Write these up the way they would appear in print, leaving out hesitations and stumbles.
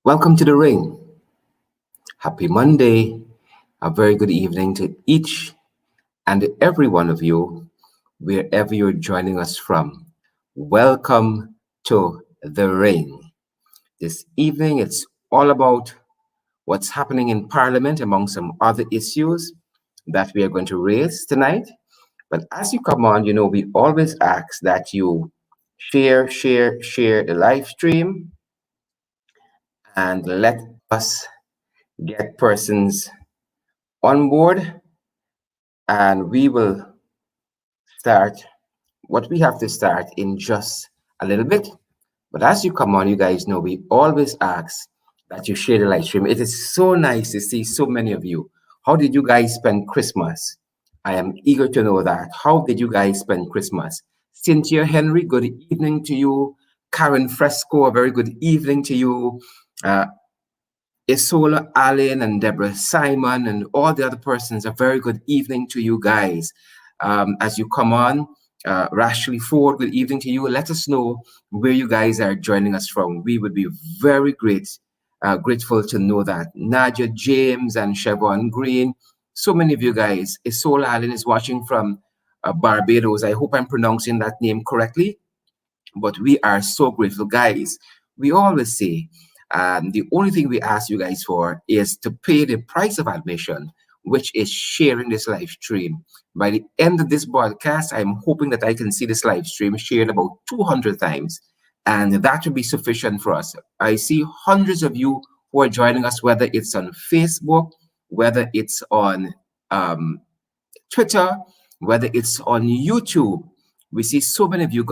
Welcome to the ring. Happy Monday. A very good evening to each and every one of you, wherever you're joining us from. Welcome to the ring. This evening, it's all about what's happening in Parliament among some other issues that we are going to raise tonight. But as you come on, we always ask that you share the live stream and let us get persons on board, and we will start what we have to start in just a little bit. But as you come on, you guys know we always ask that you share the live stream. It is so nice to see so many of you. How did you guys spend Christmas? I am eager to know that. How did you guys spend Christmas? Cynthia Henry, good evening to you. Karen Fresco, a very good evening to you. Isola Allen and Deborah Simon and all the other persons, a very good evening to you guys. As you come on, Rashley Ford, good evening to you. Let us know where you guys are joining us from. We would be very grateful to know that. Nadia James and Chevron Green, so many of you guys. Isola Allen is watching from Barbados. I hope I'm pronouncing that name correctly. But we are so grateful, guys. We always say, the only thing we ask you guys for is to pay the price of admission, which is sharing this live stream. By the end of this broadcast, I'm hoping that I can see this live stream shared about 200 times, and that will be sufficient for us. I see hundreds of you who are joining us, whether it's on Facebook, whether it's on Twitter, whether it's on YouTube. We see so many of you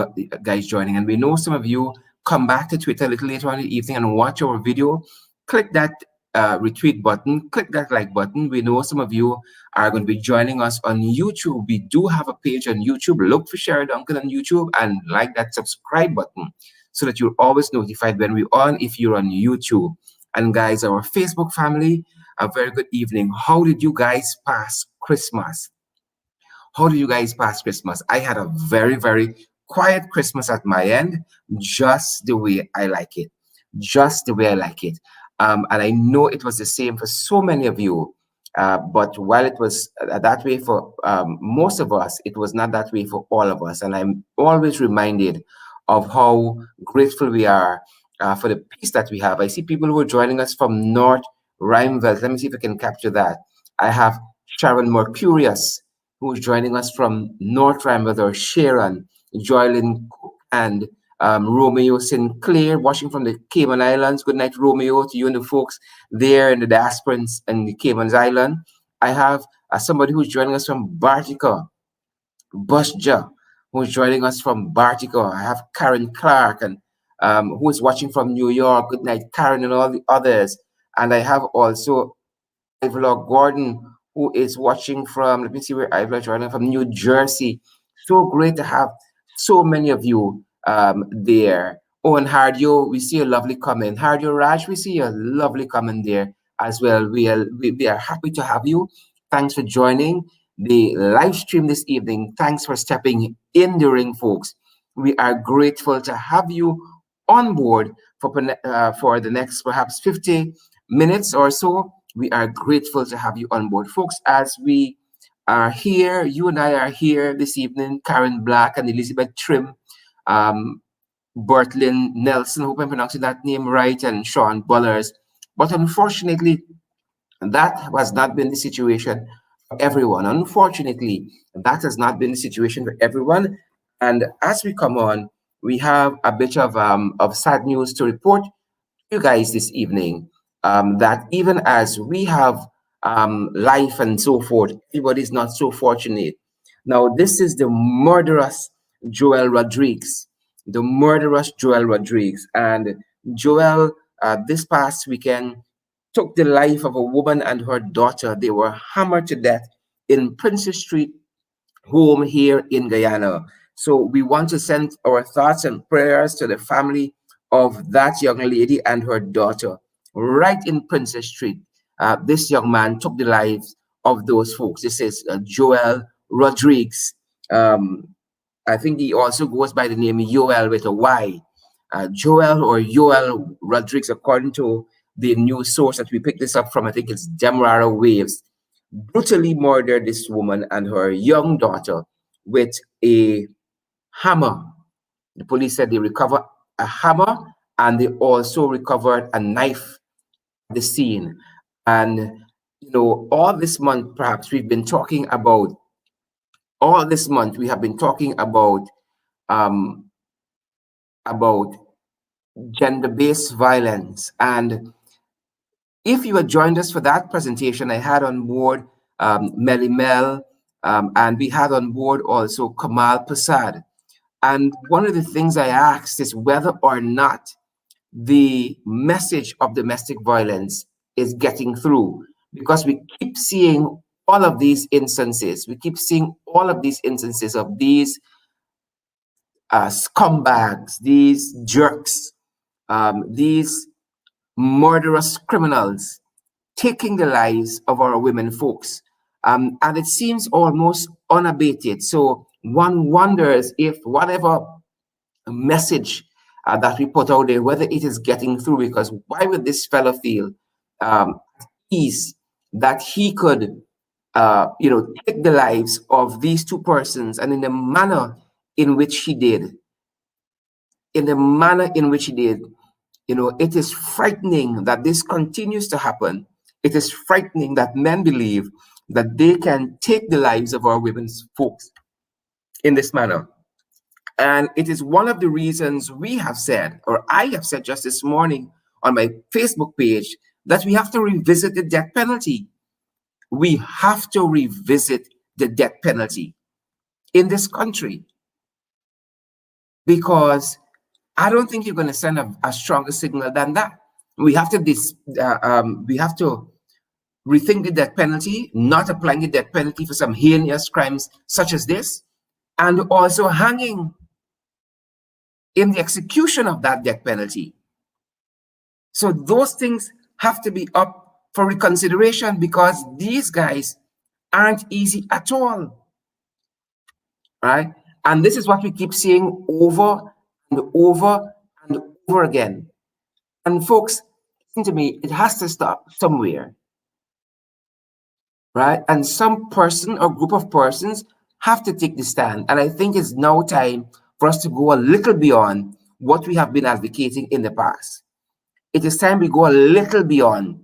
guys joining, and we know some of you come back to Twitter a little later on in the evening and watch our video. Click that retweet button, click that like button. We know some of you are going to be joining us on YouTube. We do have a page on YouTube. Look for Sherry Duncan on YouTube and like that subscribe button so that you're always notified when we're on if you're on YouTube. And guys, our Facebook family, a very good evening. How did you guys pass Christmas? How do you guys pass Christmas? I had a very, very quiet Christmas at my end, just the way I like it. Just the way I like it. And I know it was the same for so many of you. But while it was that way for most of us, it was not that way for all of us. And I'm always reminded of how grateful we are for the peace that we have. I see people who are joining us from North 𝗪𝗵𝗴. Let me see if I can capture that. I have Sharon Mercurius, who is joining us from North 𝗪𝗵𝗴, or Sharon, Joylyn Cook, and Romeo Sinclair, watching from the Cayman Islands. Good night, Romeo, to you and the folks there in the diaspora in the Cayman Islands. I have somebody who's joining us from Bartica, Busja, who's joining us from Bartica. I have Karen Clark, and who is watching from New York. Good night, Karen, and all the others. And I have also Ivla Gordon, who is watching from, let me see where Ivla joining from, New Jersey. So great to have so many of you there. Oh, and Hardio, we see a lovely comment. Hardio Raj, we see a lovely comment there as well. We are happy to have you. Thanks for joining the live stream this evening. Thanks for stepping in the ring, folks. We are grateful to have you on board for the next perhaps 50 minutes or so. We are grateful to have you on board, folks, as we are here. You and I are here this evening. Karen Black and Elizabeth Trim, Bertlin Nelson, hope I'm pronouncing that name right, and Sean Bullers. But unfortunately, that has not been the situation for everyone. Unfortunately, that has not been the situation for everyone. And as we come on, we have a bit of sad news to report to you guys this evening. That even as we have life and so forth, everybody's not so fortunate. Now, this is the murderous Joel Rodriguez, the murderous Joel Rodriguez. And Joel, this past weekend, took the life of a woman and her daughter. They were hammered to death in Princess Street home here in Guyana. So we want to send our thoughts and prayers to the family of that young lady and her daughter. Right in Princess Street, this young man took the lives of those folks. This is Joel Rodriguez. I think he also goes by the name Yoel with a Y. Joel or Yoel Rodriguez, according to the news source that we picked this up from, I think it's 𝗪𝗪 brutally murdered this woman and her young daughter with a hammer. The police said they recovered a hammer and they also recovered a knife at the scene. And, you know, all this month, perhaps we have been talking about gender-based violence. And if you had joined us for that presentation, I had on board 𝗪𝗵cie and we had on board also 𝗪𝗵𝗴 𝗧𝗵𝗵𝗵. And one of the things I asked is whether or not the message of domestic violence is getting through, because we keep seeing all of these instances. We keep seeing all of these instances of these scumbags, these jerks, these murderous criminals taking the lives of our women folks. And it seems almost unabated. So one wonders if whatever message that we put out there, whether it is getting through, because why would this fellow feel ease that he could, you know, take the lives of these two persons, and in the manner in which he did, you know, it is frightening that this continues to happen. It is frightening that men believe that they can take the lives of our women's folks in this manner. And it is one of the reasons we have said, or I have said just this morning on my Facebook page, that we have to revisit the death penalty. We have to revisit the death penalty in this country, because I don't think you're going to send a stronger signal than that. We have to rethink the death penalty, not applying the death penalty for some heinous crimes such as this, and also hanging in the execution of that death penalty. So those things have to be up for reconsideration, because these guys aren't easy at all, right? And this is what we keep seeing over and over and over again. And folks, listen to me, it has to stop somewhere, right? And some person or group of persons have to take the stand. And I think it's now time for us to go a little beyond what we have been advocating in the past. It is time we go a little beyond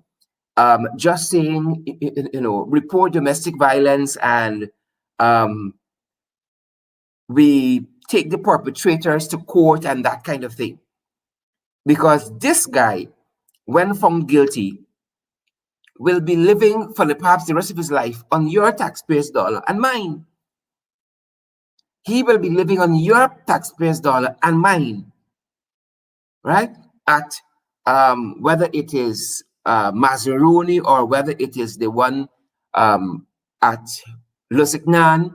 just saying, you know, report domestic violence and we take the perpetrators to court and that kind of thing. Because this guy, when found guilty, will be living for perhaps the rest of his life on your taxpayers' dollar and mine. He will be living on your taxpayers' dollar and mine, right? At whether it is Mazaruni or whether it is the one at Lusignan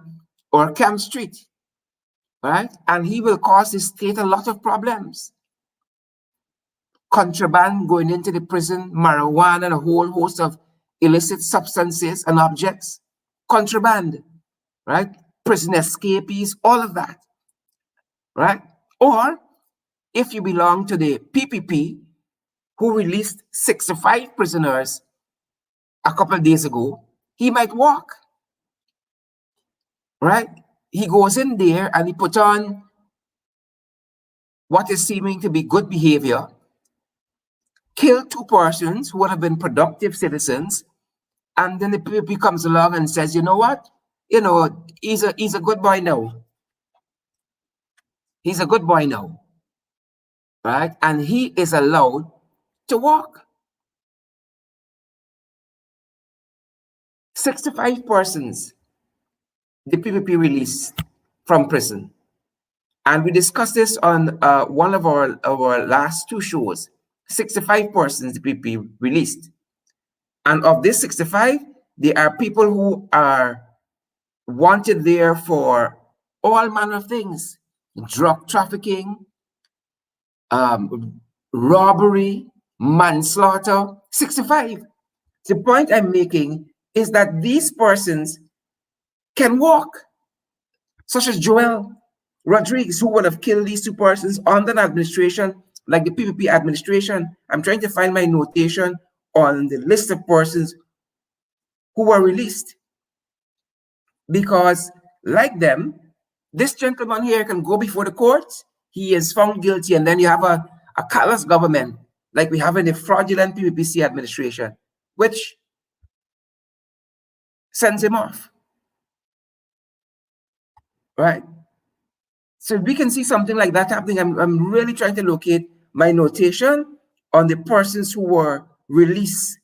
or Camp Street, right? And he will cause the state a lot of problems. Contraband going into the prison, marijuana, and a whole host of illicit substances and objects. Contraband, right? Prison escapees, all of that, right? Or if you belong to the PPP, who released 65 prisoners a couple of days ago, he might walk, right? He goes in there and he puts on what is seeming to be good behavior, kill two persons who would have been productive citizens, and then the PPP comes along and says, you know what? You know, he's a good boy now. He's a good boy now, right? And he is allowed to walk. 65 persons the PPP released from prison. And we discussed this on one of our last two shows. 65 persons the PPP released. And of this 65, there are people who are wanted there for all manner of things: drug trafficking, robbery, manslaughter. 65. The point I'm making is that these persons can walk, such as Joel Rodriguez, who would have killed these two persons under an administration like the PPP administration. I'm trying to find my notation on the list of persons who were released. Because, like them, this gentleman here can go before the courts, he is found guilty, and then you have a callous government, like we have in the fraudulent 𝗵𝗵 administration, which sends him off. Right? So we can see something like that happening. I'm really trying to locate my notation on the persons who were released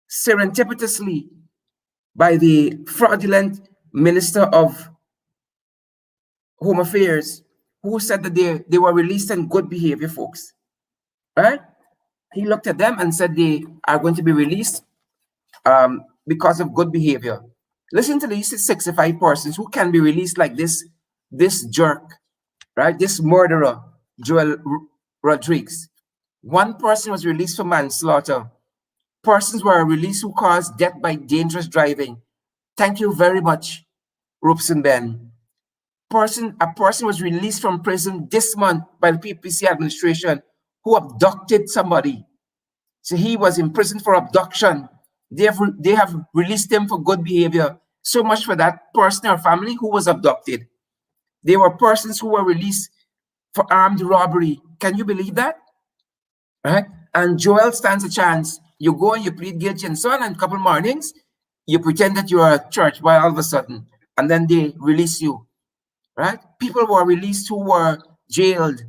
serendipitously by the fraudulent Minister of Home Affairs, who said that they were released in good behavior, folks. Right? He looked at them and said they are going to be released because of good behavior. Listen to these 65 persons who can be released like this jerk, right? This murderer, 𝗁𝗲 Rodriguez. One person was released for manslaughter. Persons were released who caused death by dangerous driving. Thank you very much, 𝗪𝗵 𝗵𝗲. A person was released from prison this month by the 𝗵𝗵 administration who abducted somebody. So he was imprisoned for abduction. They have released him for good behavior. So much for that person or family who was abducted. There were persons who were released for armed robbery. Can you believe that? Right? And Joel stands a chance. You go and you plead guilty and so on, and a couple mornings, you pretend that you are at church by all of a sudden, and then they release you. Right? People were released who were jailed,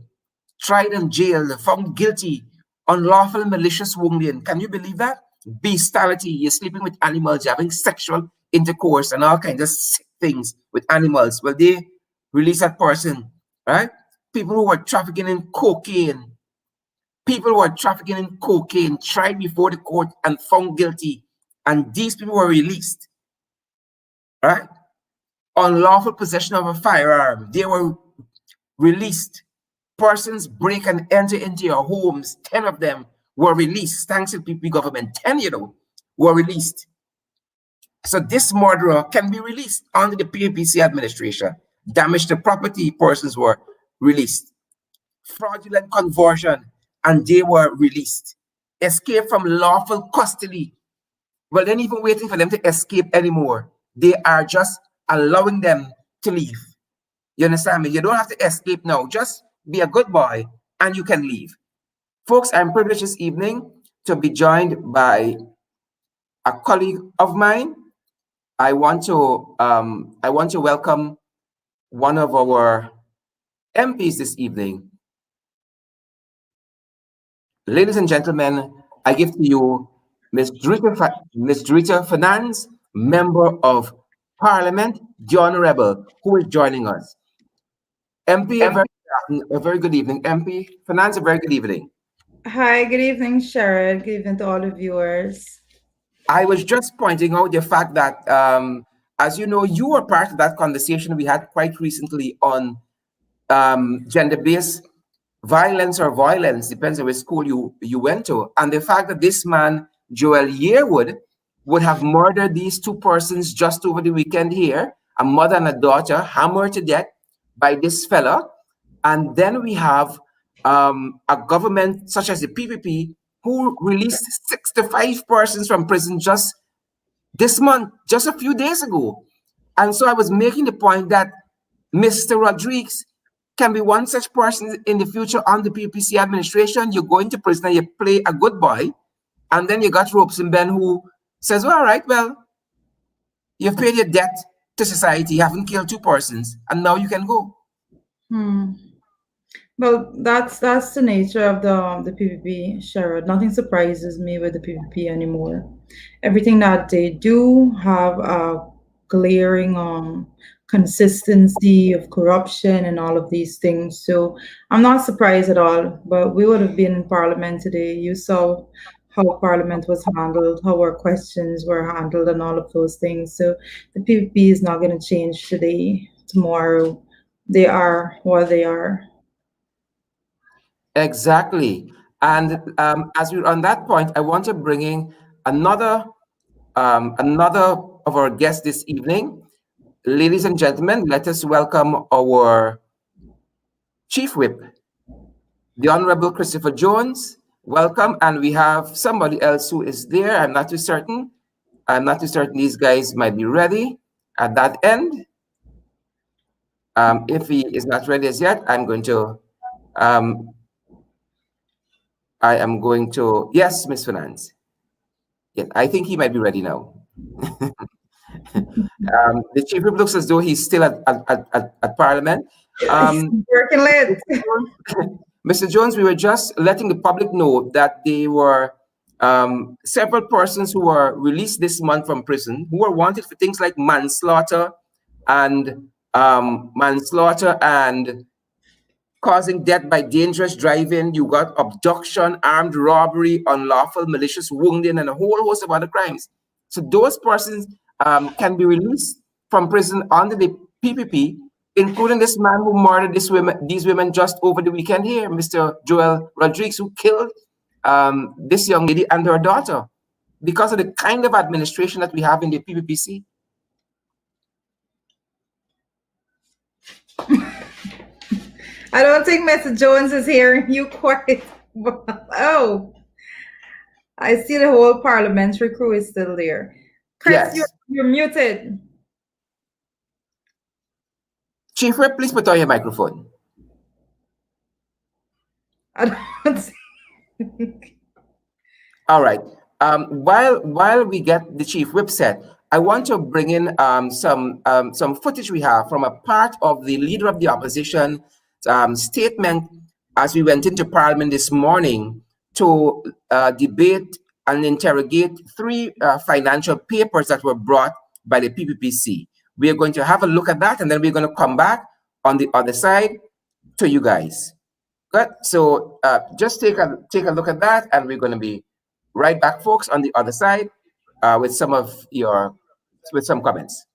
tried and jailed, found guilty, unlawful malicious wounding. Can you believe that? Bestiality, you're sleeping with animals, you're having sexual intercourse and all kinds of sick things with animals. Well, they release that person, right? People who were trafficking in cocaine. People who were trafficking in cocaine tried before the court and found guilty, and these people were released, right? Unlawful possession of a firearm, they were released. Persons break and enter into your homes, 10 of them were released, thanks to the PPP government. 10, were released. So this murderer can be released under the 𝗵𝗵 administration. Damage to property, persons were released. Fraudulent conversion, and they were released. Escape from lawful custody. Well, they're not even waiting for them to escape anymore. They are just allowing them to leave. You understand me? You don't have to escape now. Just be a good boy and you can leave. Folks, I'm privileged this evening to be joined by a colleague of mine. I want to welcome one of our MPs this evening. Ladies and gentlemen, I give to you 𝗪𝗫 𝗵𝗲, Member of Parliament, the Honorable, who is joining us. MP, a very good evening. MP 𝗵𝗲, a very good evening. Hi, good evening, Sharon. Good evening to all the viewers. I was just pointing out the fact that, as you know, you were part of that conversation we had quite recently on gender-based violence or violence, depends on which school you went to. And the fact that this man, Joel Yearwood, would have murdered these two persons just over the weekend here, a mother and a daughter, hammered to death by this fella. And then we have a government such as the PPP who released 65 persons from prison just this month, just a few days ago. And so I was making the point that Mr. Rodriguez can be one such person in the future on the 𝗵𝗵 administration. You go into prison and you play a good boy, and then you got 𝗪𝗵 who says, well, all right, well, you've paid your debt to society, you haven't killed two persons, and now you can go. Well, that's the nature of the PPP, Sharon. Nothing surprises me with the PPP anymore. Everything that they do have a glaring consistency of corruption and all of these things. So I'm not surprised at all. But we would have been in Parliament today. You saw how Parliament was handled, how our questions were handled, and all of those things. So the PPP is not going to change today, tomorrow. They are what they are. Exactly. And as we're on that point, I want to bring in another of our guests this evening. Ladies and gentlemen, let us welcome our Chief Whip, the Honorable Christopher Jones. Welcome. And we have somebody else who is there. I'm not too certain. I'm not too certain these guys might be ready at that end. If he is not ready as yet, um, I am going to, yes, Ms. Finance. Yeah, I think he might be ready now. The Chief Whip looks as though he's still at Parliament. Working late. Mr. Jones, we were just letting the public know that there were several persons who were released this month from prison who were wanted for things like manslaughter and causing death by dangerous driving. You got abduction, armed robbery, unlawful malicious wounding, and a whole host of other crimes. So those persons can be released from prison under the PPP, including this man who murdered these women just over the weekend here, Mr. Joel Rodriguez, who killed this young lady and her daughter because of the kind of administration that we have in the PPPC. I don't think Mr. Jones is here. You quiet. Oh, I see the whole parliamentary crew is still there. Chris, Yes. you're muted. Chief Whip, please put on your microphone. I don't see. All right. While we get the Chief Whip set, I want to bring in some footage we have from a part of the Leader of the Opposition statement as we went into Parliament this morning to debate and interrogate three financial papers that were brought by the PPPC. We are going to have a look at that, and then we're going to come back on the other side to you guys. Good. So just take a look at that, and we're going to be right back, folks, on the other side with some comments.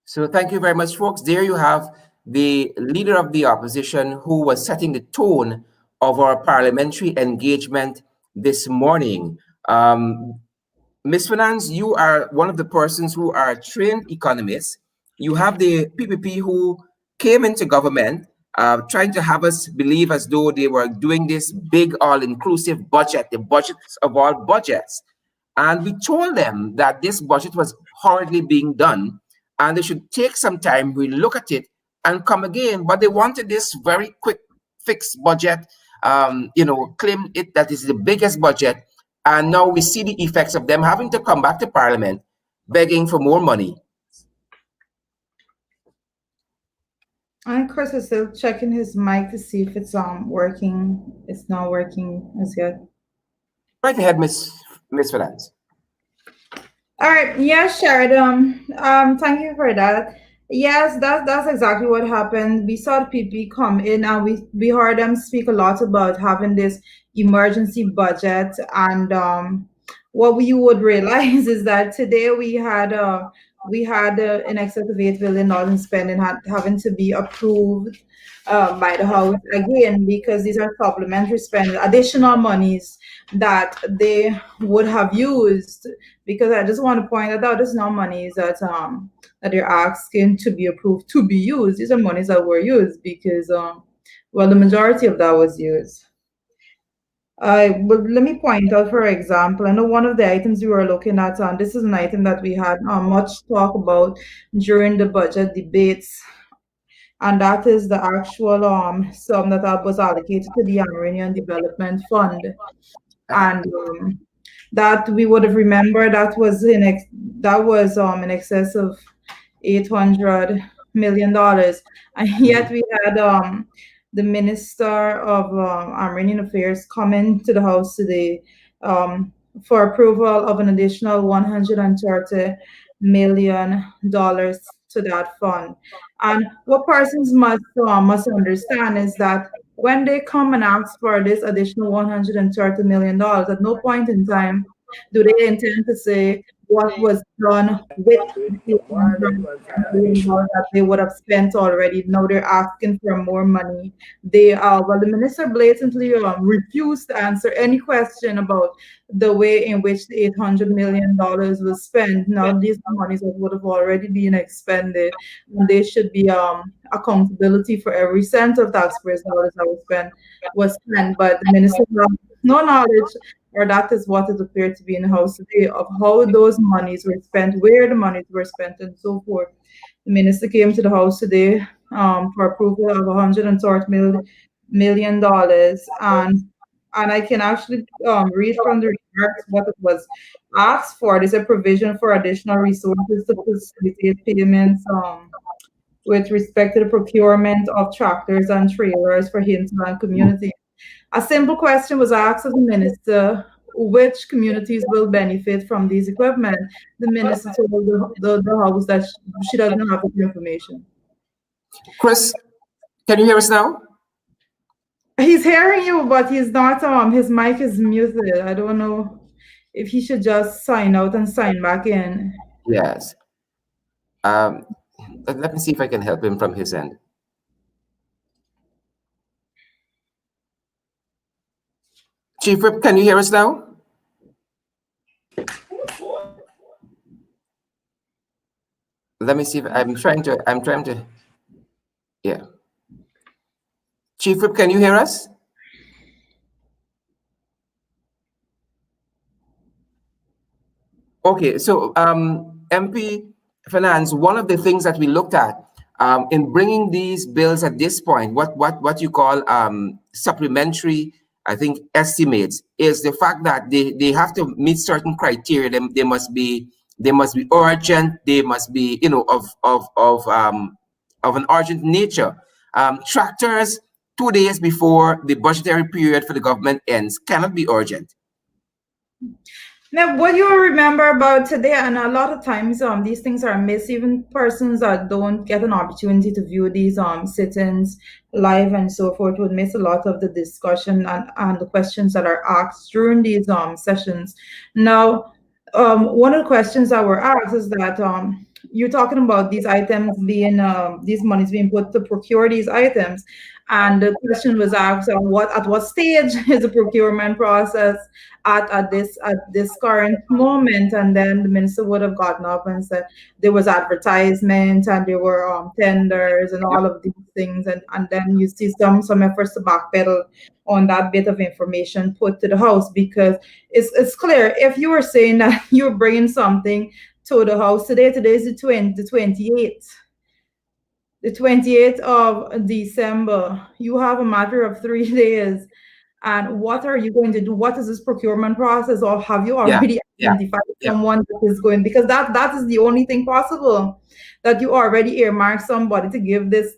So thank you very much, folks. There you have the Leader of the Opposition who was setting the tone of our parliamentary engagement this morning. Ms. Finance, you are one of the persons who are trained economists. You have the PPP who came into government trying to have us believe as though they were doing this big all-inclusive budget, the budget of all budgets. And we told them that this budget was hurriedly being done and they should take some time, we look at it and come again. But they wanted this very quick fixed budget, claim it that is the biggest budget. And now we see the effects of them having to come back to Parliament begging for more money. And Chris is still checking his mic to see if it's working. It's not working as yet. Right ahead, Ms. Finance. All right. Yes, Sheridan. Thank you for that. Yes, that's exactly what happened. We saw the PP come in and we heard them speak a lot about having this emergency budget. And what we would realize is that today we had in excess of $8 billion in spending having to be approved by the House again, because these are supplementary spending, additional monies that they would have used. Because I just want to point out, this is not monies that they're asking to be approved to be used. These are monies that were used because, the majority of that was used. But let me point out, for example, I know one of the items we were looking at, and this is an item that we had much talk about during the budget debates, and that is the actual sum that was allocated to the Amerindian Development Fund. And that we would have remembered that was in excess of $800 million, and yet we had the Minister of Armenian Affairs coming to the House today um, for approval of an additional $130 million to that fund. And what persons must understand is that when they come and ask for this additional $130 million, at no point in time do they intend to say what was done with the $100 million that they would have spent already. Now they're asking for more money. The minister blatantly refused to answer any question about the way in which the $800 million was spent. Now these are monies that would have already been expended, and there should be accountability for every cent of taxpayers' dollars that was spent. But the minister has no knowledge, or that is what it appeared to be in the House today, of how those monies were spent, where the monies were spent, and so forth. The minister came to the House today for approval of $130 million, and I can actually read from the remarks what it was asked for. There's a provision for additional resources to facilitate payments with respect to the procurement of tractors and trailers for hinterland communities. A simple question was asked of the minister: which communities will benefit from these equipment? The minister told the House that she doesn't have the information. Chris, can you hear us now? He's hearing you, but he's not. His mic is muted. I don't know if he should just sign out and sign back in. Yes. Let me see if I can help him from his end. Chief Whip, can you hear us now? Let me see if I'm trying to, yeah. Chief Whip, can you hear us? Okay, so MP Finance, one of the things that we looked at in bringing these bills at this point, what you call supplementary, I think, estimates, is the fact that they have to meet certain criteria. They must be urgent. They must be, of an urgent nature. Tractors 2 days before the budgetary period for the government ends cannot be urgent. Now, what you remember about today, and a lot of times these things are missed. Even persons that don't get an opportunity to view these sit-ins live and so forth would miss a lot of the discussion and the questions that are asked during these sessions. Now, one of the questions that were asked is that you're talking about these items being these monies being put to procure these items, and the question was asked at what stage is the procurement process at this current moment. And then the minister would have gotten up and said there was advertisement and there were tenders and all of these things, and then you see some efforts to backpedal on that bit of information put to the House, because it's clear if you were saying that you're bringing something to the House today is the 28th. The 28th of December, you have a matter of 3 days. And what are you going to do? What is this procurement process? Or have you already identified someone that is going? Because that is the only thing possible, that you already earmark somebody to give this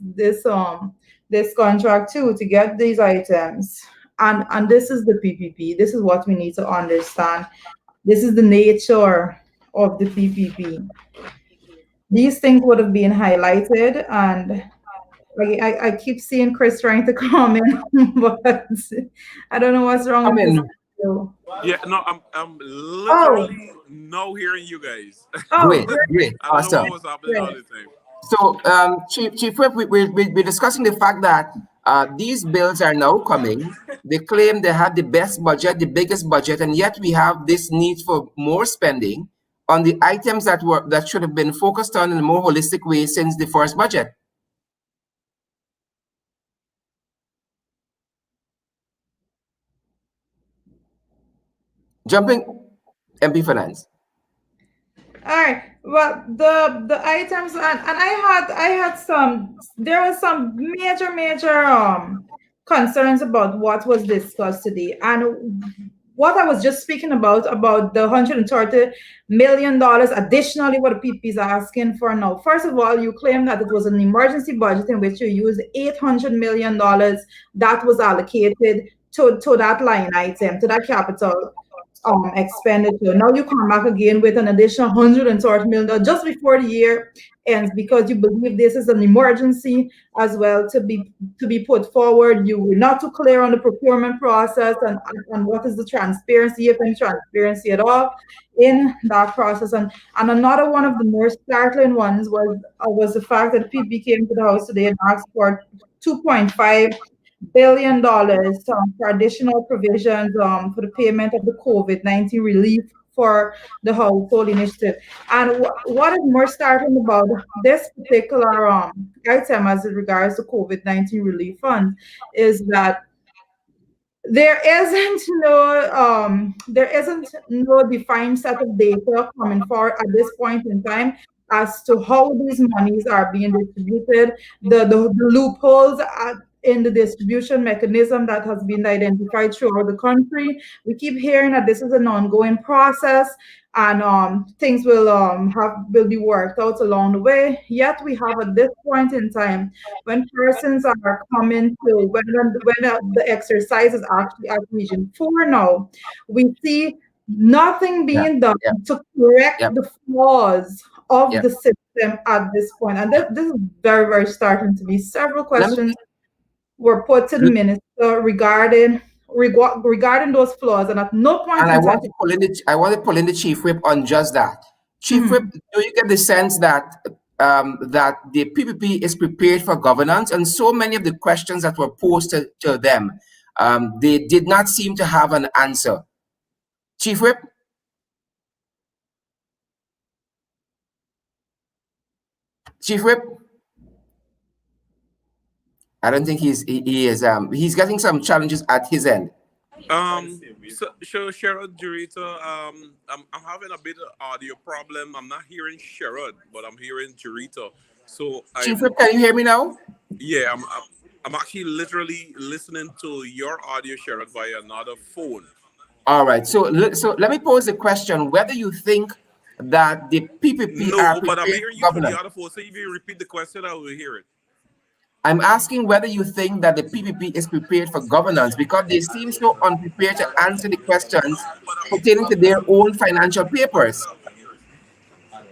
contract to get these items. And this is the PPP. This is what we need to understand. This is the nature of the PPP. These things would have been highlighted, and I keep seeing Chris trying to comment, but I don't know what's wrong with this. Yeah, no, I'm literally no hearing you guys. Great. I don't know what was happening all the time. So, Chief Whip, we're discussing the fact that these bills are now coming. They claim they have the best budget, the biggest budget, and yet we have this need for more spending on the items that should have been focused on in a more holistic way since the first budget. Jumping MP Finance. All right. Well, the items, and I had some. There was some major concerns about what was discussed today, and what I was just speaking about the $130 million additionally what the PP is asking for now. First of all, you claim that it was an emergency budget in which you used $800 million that was allocated to that line item, to that capital expenditure. Now you come back again with an additional $130 million just before the year ends because you believe this is an emergency as well to be put forward. You were not too clear on the procurement process and what is the transparency, if any transparency at all, in that process. And another one of the more startling ones was the fact that PB came to the House today and asked for $2.5 billion for additional provisions for the payment of the COVID-19 relief for the household initiative. And what is more startling about this particular item as it regards to COVID-19 relief funds is that there isn't no defined set of data coming forward at this point in time as to how these monies are being distributed, the loopholes in the distribution mechanism that has been identified throughout the country. We keep hearing that this is an ongoing process and things will be worked out along the way. Yet we have at this point in time, when persons are coming to when the exercise is actually at Region 4 now, we see nothing Yeah, being done yeah, to correct yeah, the flaws of yeah. the system at this point. And this is very, very starting to be. Several Let me questions were put to the minister regarding those flaws, and at no point and in time. I want to pull in the chief whip on just that. Chief whip, Mhm. do you get the sense that that the PPP is prepared for governance, and so many of the questions that were posed to them, they did not seem to have an answer. Chief whip, chief whip. I don't think he is he's getting some challenges at his end. So Sherrod Jurita, I'm having a bit of audio problem. I'm not hearing Sherrod, but I'm hearing Jurita. So Chief whip, can you hear me now? yeah, I'm actually literally listening to your audio, Sherrod, via another phone. All right. So let me pose the question: whether you think that the PPP are No, but I'm prepared hearing for you through the governance. other phone. So if you repeat the question, I will hear it. I'm asking whether you think that the PPP is prepared for governance because they seem so unprepared to answer the questions pertaining to their own financial papers.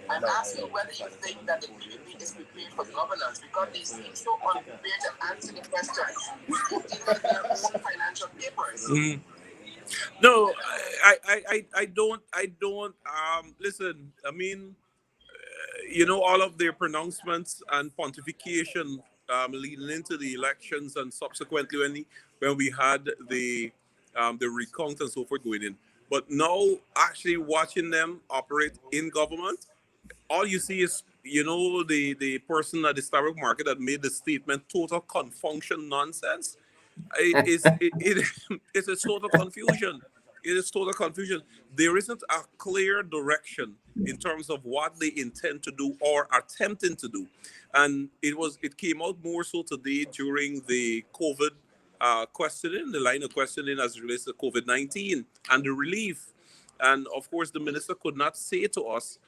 I'm asking whether you think that the PPP is prepared for governance because they seem so unprepared to answer the questions pertaining to their own financial papers. Mm. No, I don't. Listen, I mean, all of their pronouncements and pontification leading into the elections and subsequently when we had the recount and so forth going in. But now, actually watching them operate in government, all you see is the person at the stock market that made the statement total confunction nonsense. It it's a total confusion. It is total confusion. There isn't a clear direction in terms of what they intend to do or are attempting to do, and it came out more so today during the COVID questioning, the line of questioning as it relates to COVID-19 and the relief, and of course the minister could not say to us.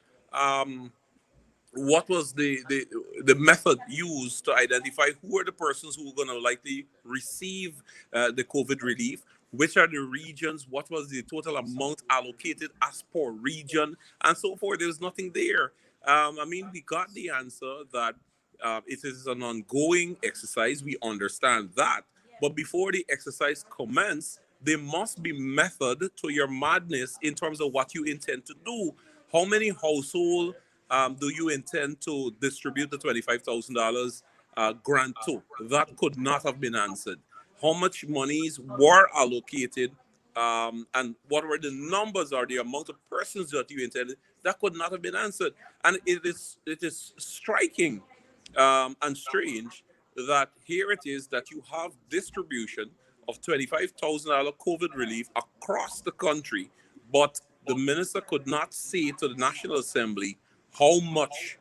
What was the method used to identify who are the persons who are going to likely receive the COVID relief? Which are the regions? What was the total amount allocated as per region, and so forth? There's nothing there. I mean, we got the answer that it is an ongoing exercise. We understand that, but before the exercise commence, there must be method to your madness in terms of what you intend to do. How many households do you intend to distribute the $25,000 grant to? That could not have been answered. How much monies were allocated, and what were the numbers or the amount of persons that you intended? That could not have been answered. And it is striking and strange that here it is that you have distribution of $25,000 COVID relief across the country, but the minister could not say to the National Assembly how much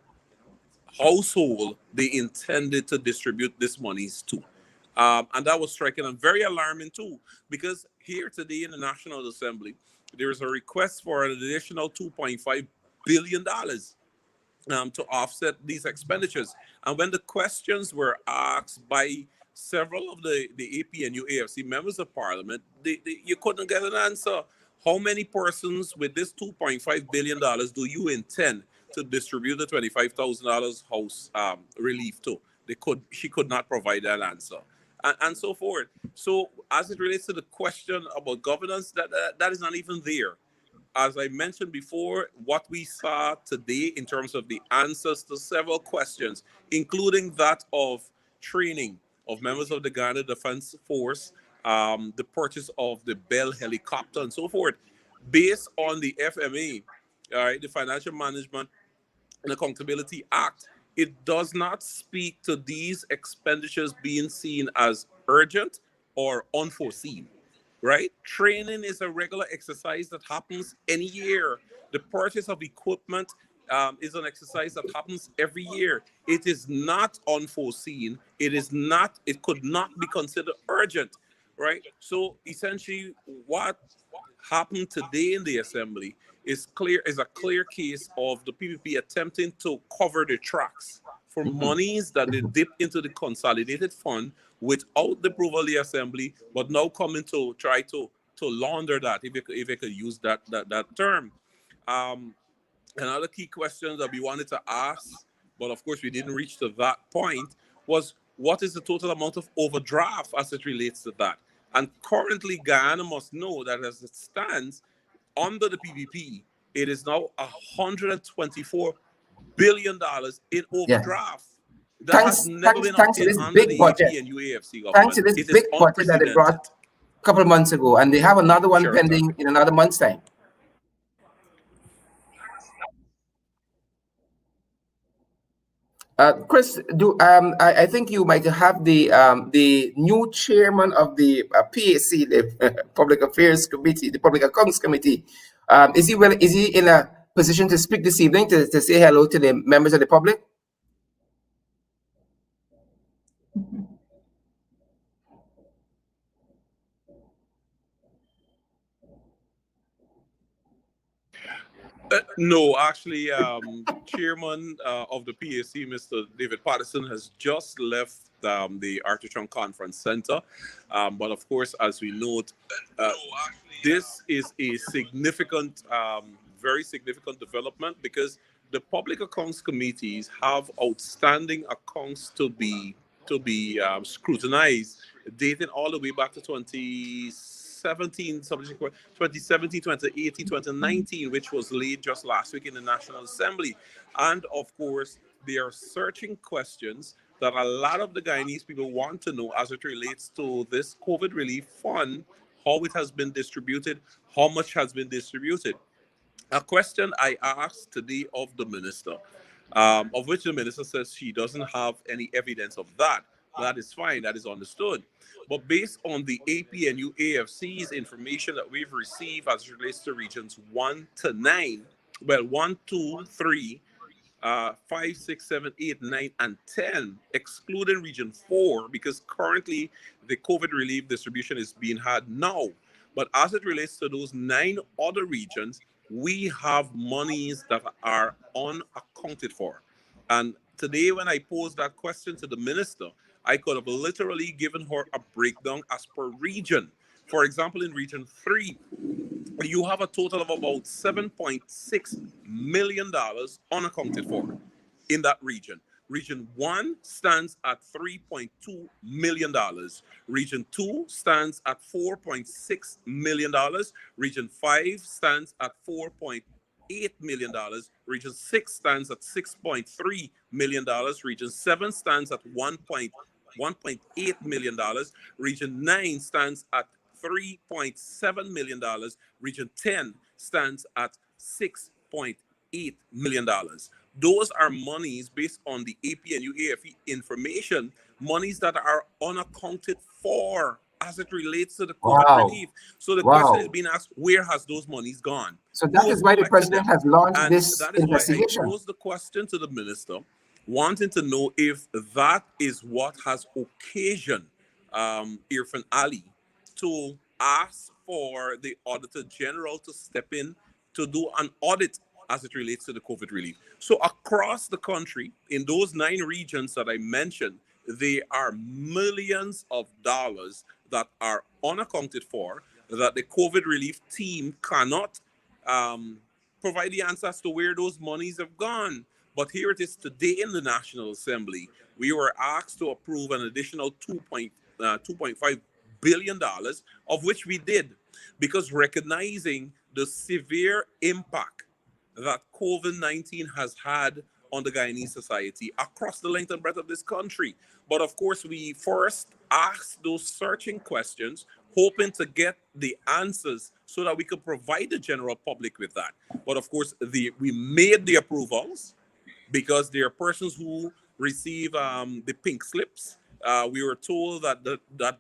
household they intended to distribute this monies to. And that was striking and very alarming too, because here today in the National Assembly, there is a request for an additional $2.5 billion to offset these expenditures. And when the questions were asked by several of the APNU AFC members of parliament, you couldn't get an answer. How many persons with this $2.5 billion do you intend to distribute the $25,000 house relief to? She could not provide that answer. And so forth. So as it relates to the question about governance, that is not even there. As I mentioned before, what we saw today in terms of the answers to several questions, including that of training of members of the Ghana Defense Force, the purchase of the Bell helicopter and so forth, based on the FMA, the Financial Management and Accountability Act, it does not speak to these expenditures being seen as urgent or unforeseen. Right? Training is a regular exercise that happens any year. The purchase of equipment is an exercise that happens every year. It is not unforeseen. It could not be considered urgent, right? So essentially what happened today in the assembly is a clear case of the PPP attempting to cover the tracks for monies that they dip into the consolidated fund without the approval of the assembly, but now coming to try to launder that, if I could use that term. Another key question that we wanted to ask, but of course we didn't reach to that point, was what is the total amount of overdraft as it relates to that? And currently Guyana must know that as it stands, under the PPP, it is now $124 billion in overdraft. That has never been obtained under the APNU AFC government. Thanks to this big budget that they brought a couple of months ago, and they have another one pending in another month's time. Chris, I think you might have the new chairman of the PAC, the Public Affairs Committee, the Public Accounts Committee. Is he in a position to speak this evening to say hello to the members of the public? No, actually, chairman of the PAC, Mr. David Patterson, has just left the Artichon Conference Center. But of course, as we note, this is a significant, very significant development, because the public accounts committees have outstanding accounts to be scrutinized, dating all the way back to 2017, 2018, 2019, which was laid just last week in the National Assembly. And of course, they are searching questions that a lot of the Guyanese people want to know as it relates to this COVID relief fund, how it has been distributed, how much has been distributed. A question I asked today of the minister, of which the minister says she doesn't have any evidence of that. That is fine, that is understood. But based on the APNU AFC's information that we've received as it relates to regions 1 to 9, well, 1, 2, 3, 5, 6, 7, 8, 9, and 10, excluding region 4, because currently the COVID relief distribution is being had now. But as it relates to those 9 other regions, we have monies that are unaccounted for. And today, when I posed that question to the minister, I could have literally given her a breakdown as per region. For example, in region 3, you have a total of about $7.6 million unaccounted for in that region. Region 1 stands at $3.2 million. Region 2 stands at $4.6 million. Region 5 stands at $4.8 million. Region 6 stands at $6.3 million. Region 7 stands at $1.8 million. Region 9 stands at $3.7 million. Region 10 stands at $6.8 million. Those are monies based on the APNU AFE information, monies that are unaccounted for as it relates to the COVID relief. So the question is being asked, where has those monies gone? So that is why the president has launched this investigation. Why I posed the question to the minister, wanting to know if that is what has occasioned 𝗪𝗵 to ask for the Auditor General to step in to do an audit as it relates to the COVID relief. So across the country, in those 9 regions that I mentioned, there are millions of dollars that are unaccounted for, that the COVID relief team cannot provide the answers to where those monies have gone. But here it is today in the National Assembly. We were asked to approve an additional $2.5 billion, of which we did, because recognizing the severe impact that COVID-19 has had on the Guyanese society across the length and breadth of this country. But of course, we first asked those searching questions, hoping to get the answers so that we could provide the general public with that. But of course, we made the approvals because there are persons who receive the pink slips. We were told that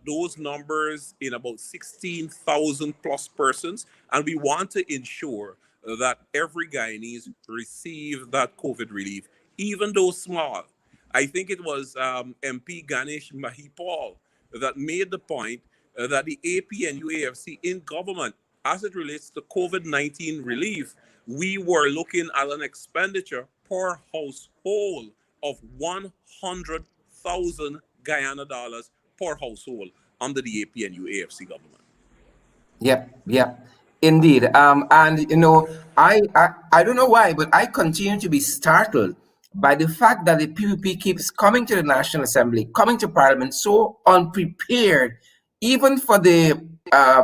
those numbers in about 16,000 plus persons, and we want to ensure that every Guyanese receive that COVID relief, even though small. I think it was MP 𝗪𝗵cie 𝗜ʰ that made the point that the APNU-AFC in government, as it relates to COVID-19 relief, we were looking at an expenditure per household of 100,000 Guyana dollars per household under the APNU-AFC government. Yep. Indeed. And you know, I don't know why, but I continue to be startled by the fact that the PPP keeps coming to the National Assembly, coming to Parliament so unprepared, even for the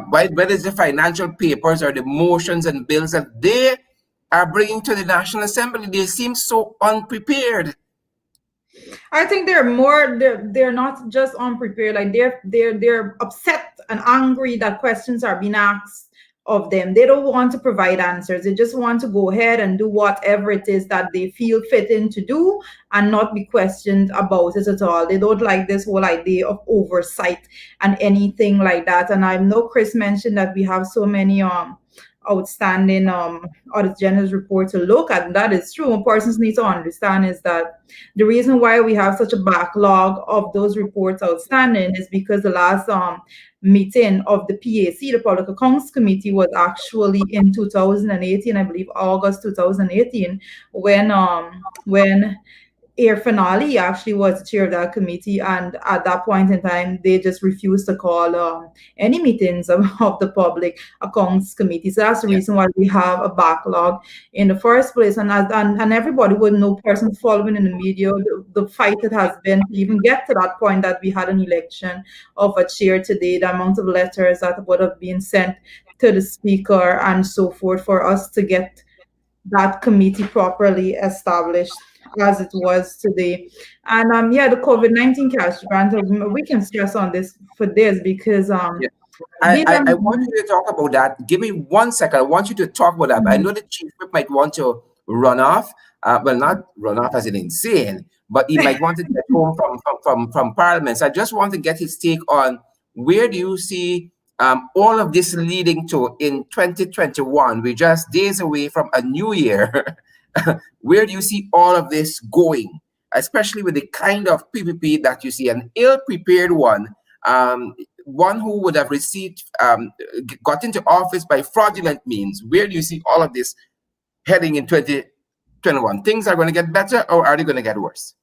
whether it's the financial papers or the motions and bills that they are bringing to the National Assembly. They seem so unprepared. I think they're not just unprepared, like they're upset and angry that questions are being asked of them. They don't want to provide answers. They just want to go ahead and do whatever it is that they feel fitting to do and not be questioned about it at all. They don't like this whole idea of oversight and anything like that. And I know Chris mentioned that we have so many outstanding Audit General's report to look at, and that is true. What persons need to understand is that the reason why we have such a backlog of those reports outstanding is because the last meeting of the PAC, the Public Accounts Committee, was actually in 2018, I believe August 2018, when 𝗪𝗵 actually was the chair of that committee, and at that point in time, they just refused to call any meetings of the Public Accounts Committee. So that's the reason why we have a backlog in the first place. And everybody would know, persons following in the media, the fight it has been to even get to that point that we had an election of a chair today, the amount of letters that would have been sent to the speaker and so forth for us to get that committee properly established as it was today. And the COVID-19 cash grant, we can stress on this for this because I want you to talk about that. Give me 1 second. I want you to talk about that. I know the chief whip might want to run off. Well, not run off as in insane, but he might want to get home from Parliament. So I just want to get his take on where do you see all of this leading to in 2021. We're just days away from a new year. Where do you see all of this going, especially with the kind of PPP that you see, an ill-prepared one, one who would have received, got into office by fraudulent means? Where do you see all of this heading in 2021? Things are going to get better, or are they going to get worse?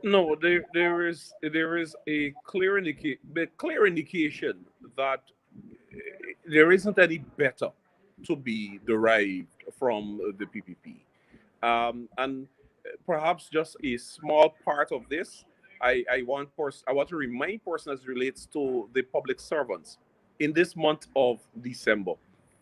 No, there is a clear indication that there isn't any better to be derived from the PPP, and perhaps just a small part of this. I want to remind persons as it relates to the public servants in this month of December,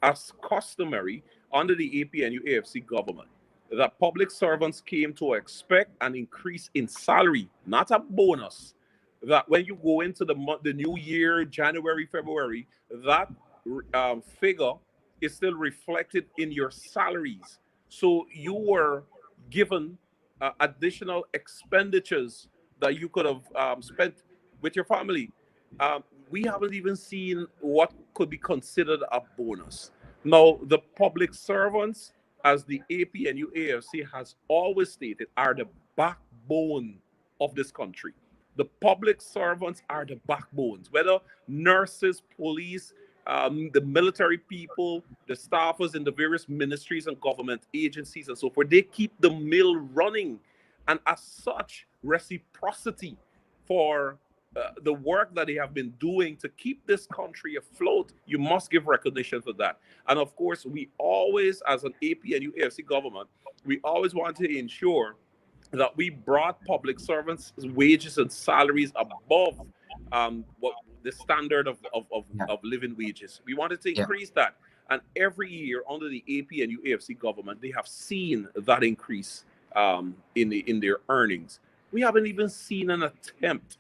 as customary under the APNU-AFC government, that public servants came to expect an increase in salary, not a bonus. That when you go into the new year, January, February, that figure is still reflected in your salaries. So you were given additional expenditures that you could have spent with your family. we haven't even seen what could be considered a bonus. Now, the public servants, as the APNU AFC has always stated, are the backbone of this country. The public servants are the backbones, whether nurses, police, the military people, the staffers in the various ministries and government agencies and so forth. They keep the mill running. And as such, reciprocity for the work that they have been doing to keep this country afloat, you must give recognition for that. And of course, we always, as an APNU AFC government, we always want to ensure that we brought public servants' wages and salaries above what the standard of living wages. We wanted to increase that. And every year under the APNU AFC government, they have seen that increase in their earnings. We haven't even seen an attempt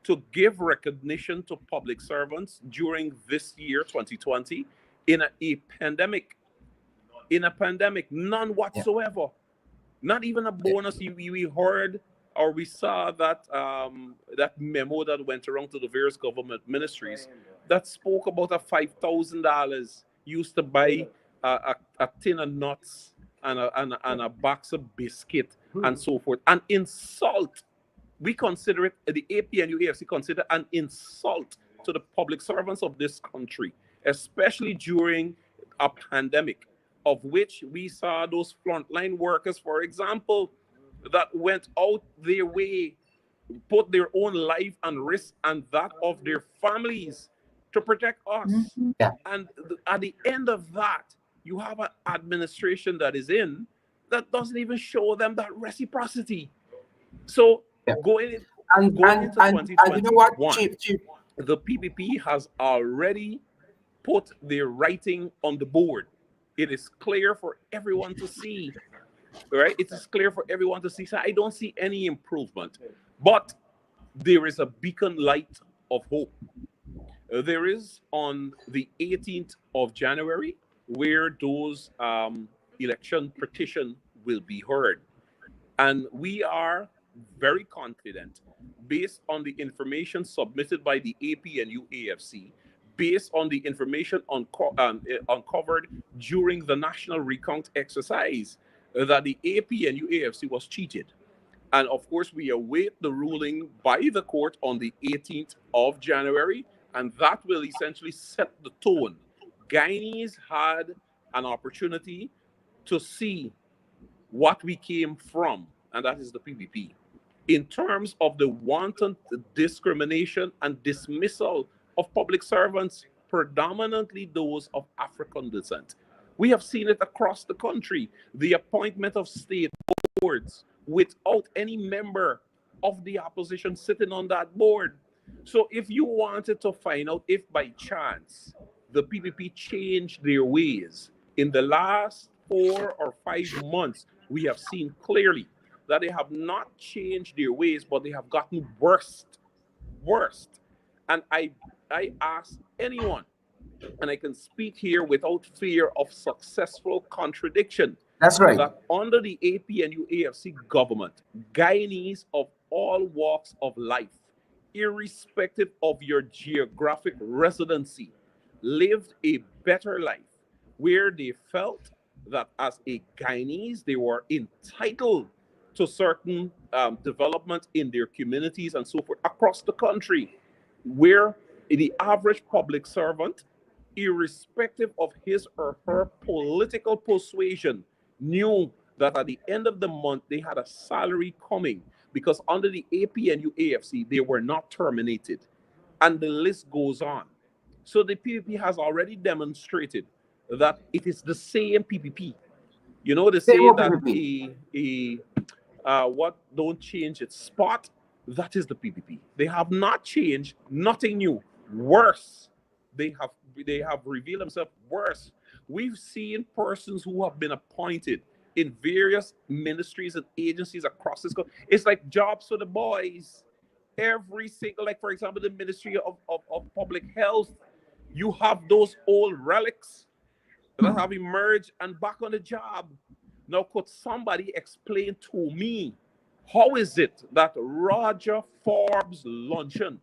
to give recognition to public servants during this year, 2020, in a pandemic. In a pandemic, none whatsoever. Not even a bonus. We heard or we saw that that memo that went around to the various government ministries that spoke about a $5,000 used to buy a tin of nuts and a box of biscuit and so forth. An insult. We consider it, the APNU AFC consider an insult to the public servants of this country, especially during a pandemic, of which we saw those frontline workers, for example, that went out their way, put their own life and risk and that of their families to protect us. And at the end of that, you have an administration that is in that doesn't even show them that reciprocity. So going into 2021, you know what, Chief? The PPP has already put their writing on the board. It is clear for everyone to see, right? It is clear for everyone to see. So I don't see any improvement, but there is a beacon light of hope. There is on the 18th of January where those election petition will be heard. And we are very confident, based on the information submitted by the APNU AFC, based on the information uncovered during the national recount exercise, that the APNU AFC was cheated. And of course, we await the ruling by the court on the 18th of January, and that will essentially set the tone. Guyanese had an opportunity to see what we came from, and that is the PPP. In terms of the wanton discrimination and dismissal of public servants, predominantly those of African descent. We have seen it across the country. The appointment of state boards without any member of the opposition sitting on that board. So if you wanted to find out if by chance the PPP changed their ways, in the last 4 or 5 months, we have seen clearly that they have not changed their ways, but they have gotten worse. And I ask anyone, and I can speak here without fear of successful contradiction. That's right. That under the APNU AFC government, Guyanese of all walks of life, irrespective of your geographic residency, lived a better life where they felt that as a Guyanese, they were entitled to certain development in their communities and so forth across the country, where the average public servant, irrespective of his or her political persuasion, knew that at the end of the month they had a salary coming, because under the APNU AFC they were not terminated, and the list goes on. So the PPP has already demonstrated that it is the same PPP. You know, they say that what don't change its spot, that is the PPP. They have not changed, nothing new. Worse, they have revealed themselves worse. We've seen persons who have been appointed in various ministries and agencies across this country. It's like jobs for the boys. Every single, like for example, the Ministry of Public Health, you have those old relics that have emerged and back on the job. Now, could somebody explain to me, how is it that Roger Forbes' luncheon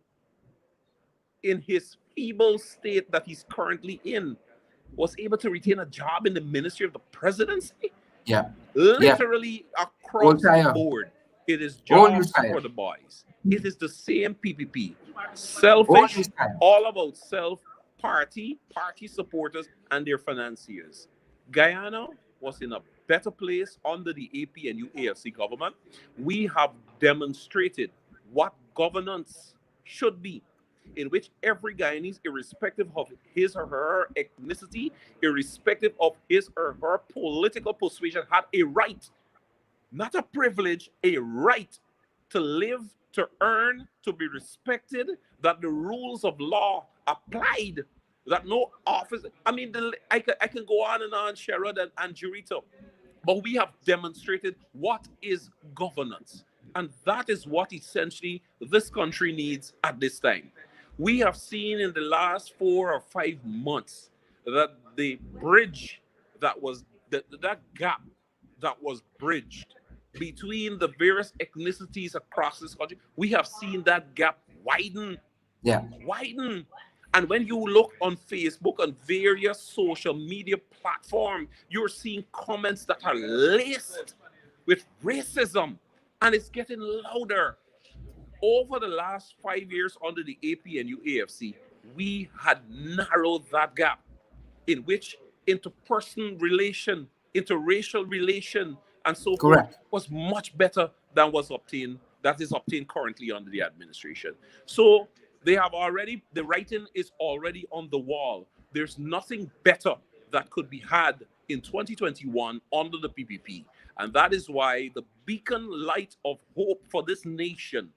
in his feeble state that he's currently in, was able to retain a job in the Ministry of the Presidency? Yeah. Yeah. Literally Old across the tire. board, it is Old news jobs tire. for the boys. It is the same PPP. Old Selfish, news tire. all about self, party supporters, and their financiers. Guyana was in a better place under the APNU AFC government. We have demonstrated what governance should be, in which every Guyanese, irrespective of his or her ethnicity, irrespective of his or her political persuasion, had a right, not a privilege, a right to live, to earn, to be respected, that the rules of law applied, that no office, I mean, I can go on and on, Sherrod and Jurito, but we have demonstrated what is governance. And that is what essentially this country needs at this time. We have seen in the last 4 or 5 months that the bridge that was, that gap that was bridged between the various ethnicities across this country, we have seen that gap widen. Yeah. Widen. And when you look on Facebook and various social media platforms, you're seeing comments that are laced with racism, and it's getting louder. Over the last 5 years under the APNU AFC, we had narrowed that gap in which interpersonal relation, interracial relation, and so forth Correct. was much better than that is obtained currently under the administration. So they have already, the writing is already on the wall. There's nothing better that could be had in 2021 under the PPP. And that is why the beacon light of hope for this nation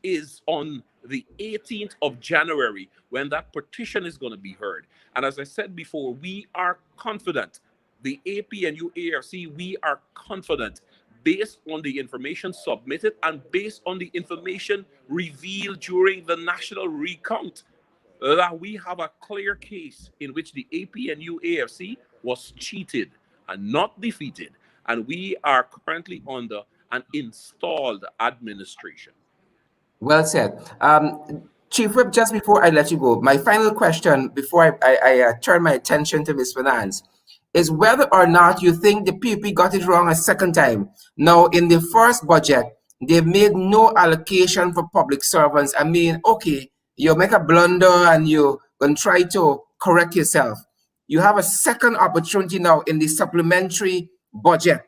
is on the 18th of January, when that petition is going to be heard. And as I said before, we are confident, the APNU AFC, we are confident, based on the information submitted and based on the information revealed during the national recount, that we have a clear case in which the APNU AFC was cheated and not defeated. And we are currently under an installed administration. Well said. Chief Whip, just before I let you go, my final question before I turn my attention to Ms. Finance is whether or not you think the PP got it wrong a second time. Now, in the first budget, they made no allocation for public servants. I mean, okay, you make a blunder and you're going to try to correct yourself. You have a second opportunity now in the supplementary budget,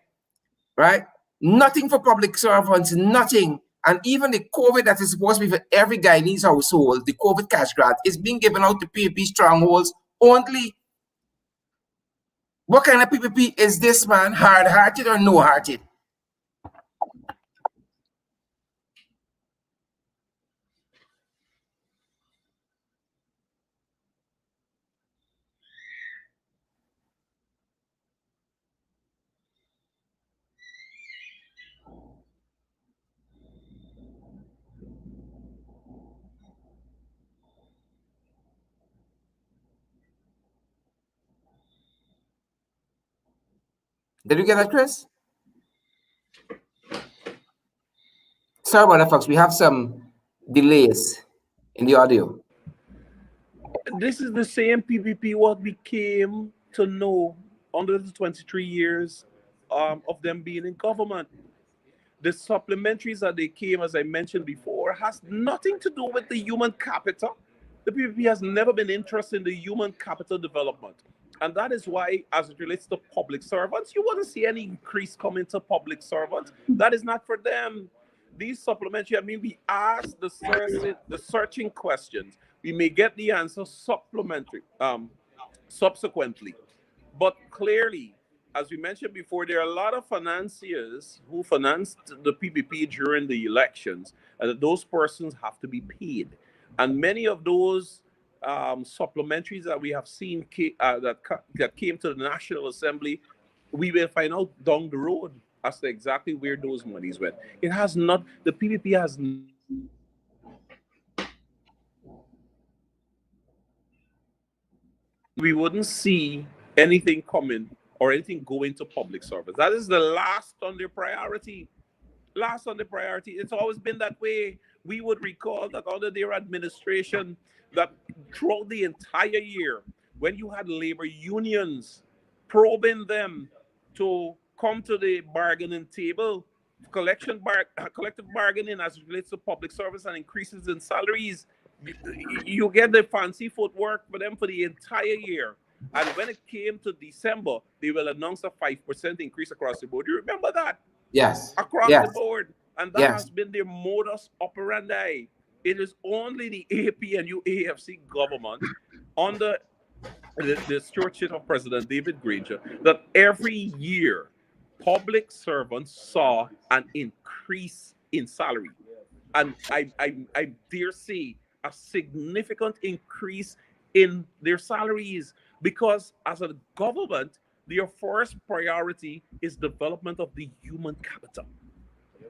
right? Nothing for public servants, nothing. And even the COVID that is supposed to be for every Guyanese household, the COVID cash grant, is being given out to PPP strongholds only. What kind of PPP is this, man? Hard-hearted or no-hearted? Did you get that, Chris? Sorry about that, folks. We have some delays in the audio. This is the same PPP what we came to know under the 23 years of them being in government. The supplementaries that they came, as I mentioned before, has nothing to do with the human capital. The PPP has never been interested in the human capital development. And that is why, as it relates to public servants, you wouldn't see any increase coming to public servants. That is not for them. These supplementary, I mean, we ask the searching questions. We may get the answer subsequently. But clearly, as we mentioned before, there are a lot of financiers who financed the PPP during the elections, and those persons have to be paid. And many of those supplementaries that we have seen that came to the National Assembly, we will find out down the road as to exactly where those monies went. It has not, the PPP has we wouldn't see anything coming or anything going to public service. That is the last on their priority. Last on the priority. It's always been that way. we would recall that under their administration, that throughout the entire year, when you had labor unions probing them to come to the bargaining table, collective bargaining as it relates to public service and increases in salaries, you get the fancy footwork for them for the entire year. And when it came to December, they will announce a 5% increase across the board. You remember that? Yes. Across Yes. the board. And that Yes. has been their modus operandi. It is only the APNU AFC government under the stewardship of President David Granger that every year public servants saw an increase in salary. And I dare say a significant increase in their salaries, because as a government, their first priority is development of the human capital,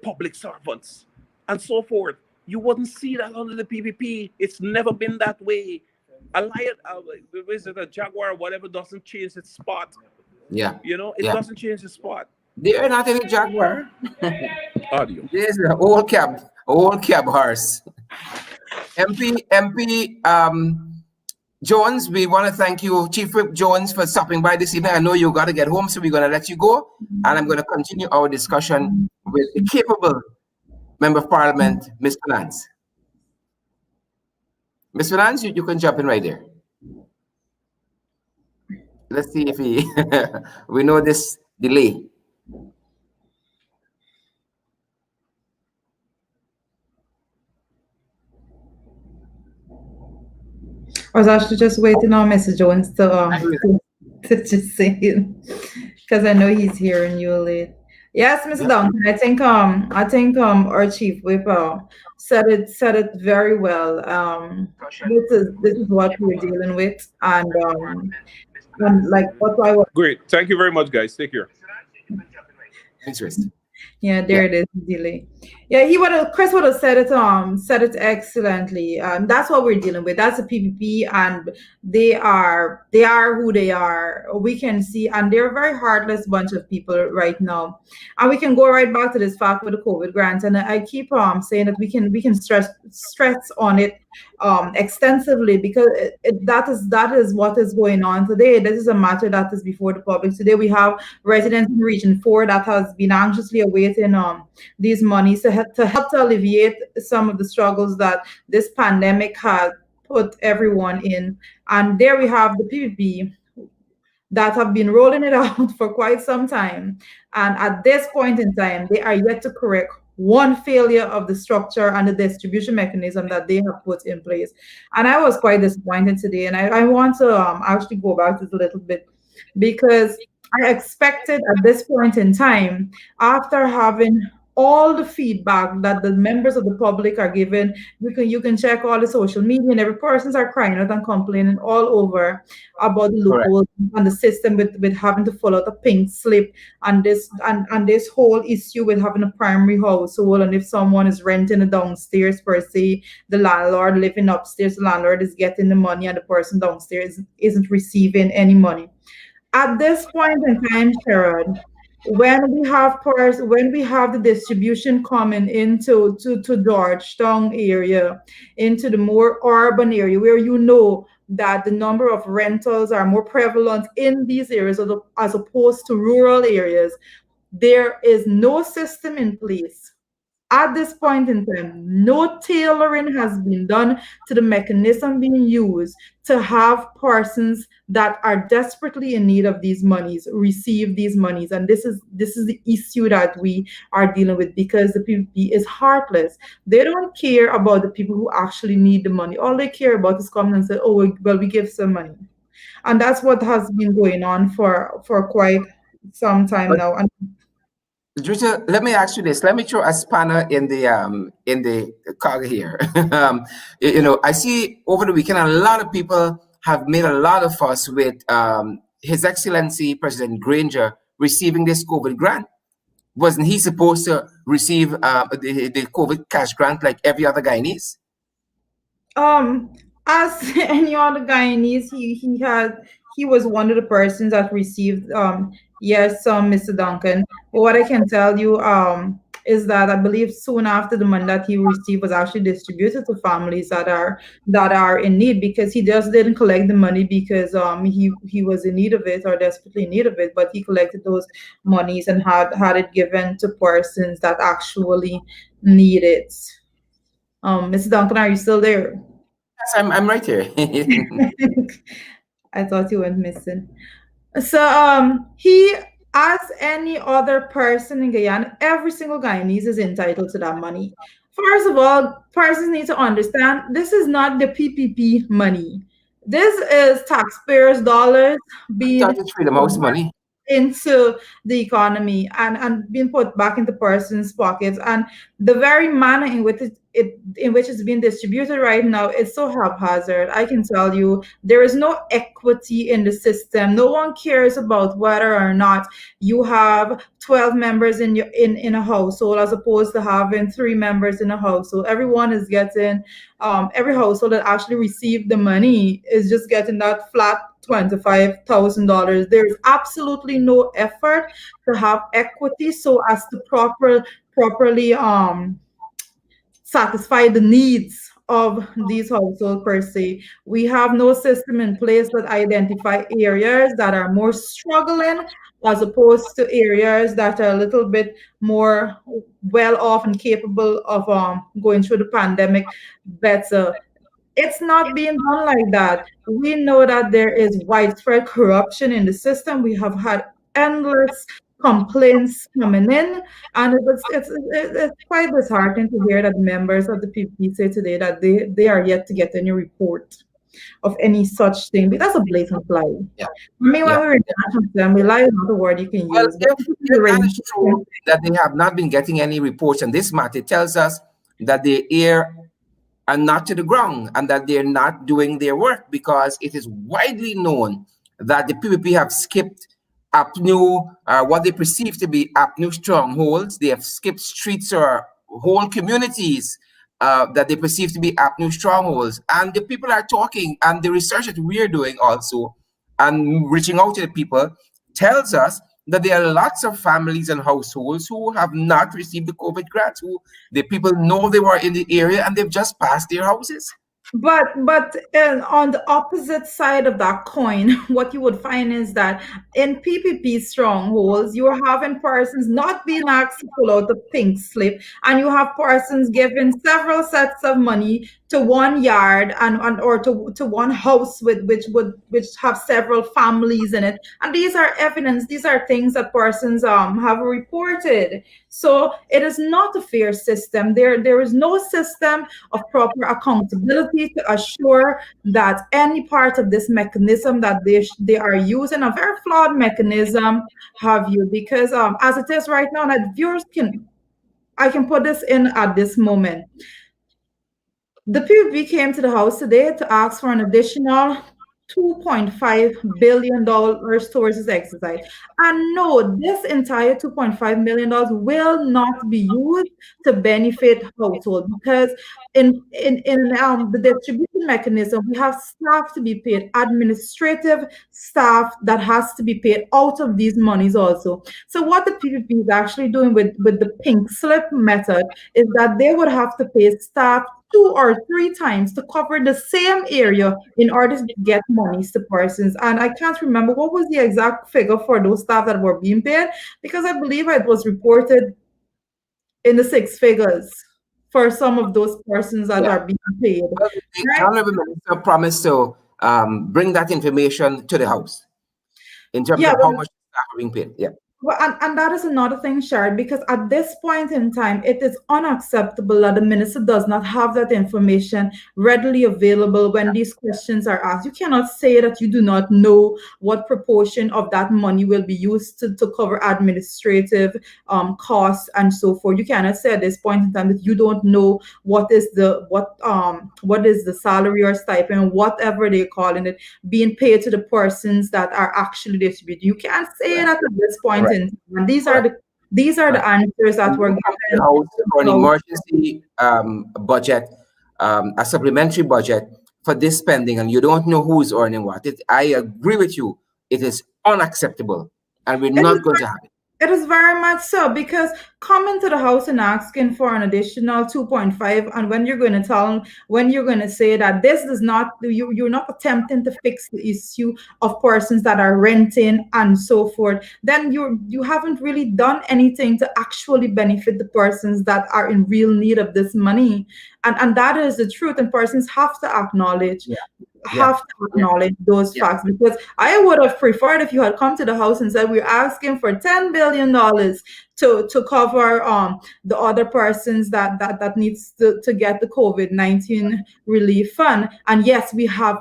public servants, and so forth. You wouldn't see that under the PPP. It's never been that way. A lion, is it a jaguar or whatever, doesn't change its spot. Yeah. You know, it Yeah. doesn't change its spot. They are not in a Jaguar. Audio. There's an old cab horse. MP Jones, we want to thank you, Chief Whip Jones, for stopping by this evening. I know you got to get home, so we're going to let you go. And I'm going to continue our discussion with the capable Member of Parliament, Ms. 𝗪𝗏. Ms. 𝗪𝗏, you can jump in right there. Let's see if we know this delay. I was actually just waiting on Mr. Jones to just say it, because I know he's here and you're late. Yes, Mr. Duncan. I think our Chief Whip said it very well. This is what we're dealing with, and like what I was. Great. Thank you very much, guys. Take care. Interesting. Yeah, there it is, delay. Yeah, Chris would have said it excellently. That's what we're dealing with. That's a PPP, and they are who they are. We can see, and they're a very heartless bunch of people right now. And we can go right back to this fact with the COVID grants, and I keep saying that we can stress on it extensively, because that is what is going on today. This is a matter that is before the public. Today we have residents in Region 4 that has been anxiously awaiting these monies to help to alleviate some of the struggles that this pandemic has put everyone in. And there we have the PPP that have been rolling it out for quite some time. And at this point in time, they are yet to correct one failure of the structure and the distribution mechanism that they have put in place. And I was quite disappointed today. And I want to actually go back to it a little bit, because I expected at this point in time, after having all the feedback that the members of the public are given, you can check all the social media, and every person's are crying out and complaining all over about the loopholes and the system with having to fill out a pink slip, and this whole issue with having a primary household, and if someone is renting a downstairs per se, the landlord living upstairs, the landlord is getting the money and the person downstairs isn't receiving any money. At this point in time, Sherrod, when we have the distribution coming into to Georgetown area, into the more urban area, where you know that the number of rentals are more prevalent in these areas as opposed to rural areas, there is no system in place. At this point in time, no tailoring has been done to the mechanism being used to have persons that are desperately in need of these monies receive these monies. And this is the issue that we are dealing with, because the PPP is heartless. They don't care about the people who actually need the money. All they care about is coming and say, oh, well, we give some money. And that's what has been going on for quite some time now. And Richard, let me ask you this. Let me throw a spanner in the cog here. I see over the weekend a lot of people have made a lot of fuss with His Excellency President Granger receiving this COVID grant. Wasn't he supposed to receive the COVID cash grant like every other Guyanese? As any other Guyanese, he was one of the persons that received. Yes, Mr. Duncan. But what I can tell you, is that I believe soon after the money that he received was actually distributed to families that are in need, because he just didn't collect the money because he was in need of it or desperately in need of it, but he collected those monies and had it given to persons that actually need it. Mr. Duncan, are you still there? Yes, I'm right here. I thought you went missing. So he, as any other person in Guyana, every single Guyanese is entitled to that money. First of all, persons need to understand this is not the PPP money. This is taxpayers' dollars being Charges for the most money. into the economy and being put back into persons' pockets. And the very manner in which it's being distributed right now is so haphazard. I can tell you there is no equity in the system. No one cares about whether or not you have 12 members in a household as opposed to having 3 members in a household. Everyone is getting every household that actually received the money is just getting that flat $25,000. There is absolutely no effort to have equity so as to properly satisfy the needs of these households per se. We have no system in place that identify areas that are more struggling as opposed to areas that are a little bit more well off and capable of going through the pandemic better. It's not being done like that. We know that there is widespread corruption in the system. We have had endless complaints coming in, and it's quite disheartening to hear that members of the PPP say today that they are yet to get any report of any such thing. But that's a blatant lie. Yeah. I mean, when Yeah. we were in national assembly, lie is not a word you can Well, use. if that is true that they have not been getting any reports on this matter, it tells us that the ear are not to the ground and that they're not doing their work, because it is widely known that the PPP have skipped APNU, what they perceive to be APNU strongholds. They have skipped streets or whole communities that they perceive to be APNU strongholds. And the people are talking, and the research that we're doing also and reaching out to the people tells us that there are lots of families and households who have not received the COVID grants, who the people know they were in the area and they've just passed their houses. But on the opposite side of that coin, what you would find is that in PPP strongholds, you are having persons not being asked to pull out the pink slip, and you have persons giving several sets of money to one yard and or to one house which have several families in it. And these are evidence, these are things that persons have reported. So it is not a fair system. There is no system of proper accountability to assure that any part of this mechanism that they are using, a very flawed mechanism, have you, because as it is right now, that viewers I can put this in at this moment. The PPP came to the House today to ask for an additional $2.5 billion towards this exercise. And no, this entire $2.5 million will not be used to benefit households, because in the distribution mechanism, we have staff to be paid, administrative staff that has to be paid out of these monies also. So what the PPP is actually doing with the pink slip method is that they would have to pay staff 2 or 3 times to cover the same area in order to get monies to persons. And I can't remember what was the exact figure for those staff that were being paid, because I believe it was reported in the 6 figures for some of those persons that are being paid. Well, the Honorable Minister promised to bring that information to the House in terms of how much staff are being paid. Yeah. Well, and that is another thing, Sharon, because at this point in time, it is unacceptable that the minister does not have that information readily available when these questions are asked. You cannot say that you do not know what proportion of that money will be used to cover administrative costs and so forth. You cannot say at this point in time that you don't know what is the salary or stipend, whatever they're calling it, being paid to the persons that are actually distributed. You can't say that at this point. And these are the answers that were given for an emergency budget, a supplementary budget for this spending, and you don't know who's earning what. I agree with you. It is unacceptable, and we're not going to have it. It is very much so, because coming to the house and asking for an additional 2.5, and when you're going to when you're going to say that this does not, you're not attempting to fix the issue of persons that are renting and so forth, then you haven't really done anything to actually benefit the persons that are in real need of this money. And that is the truth, and persons have to acknowledge, Yeah. have to acknowledge those facts, because I would have preferred if you had come to the house and said we're asking for $10 billion to cover the other persons that needs to get the COVID-19 relief fund. And yes, we have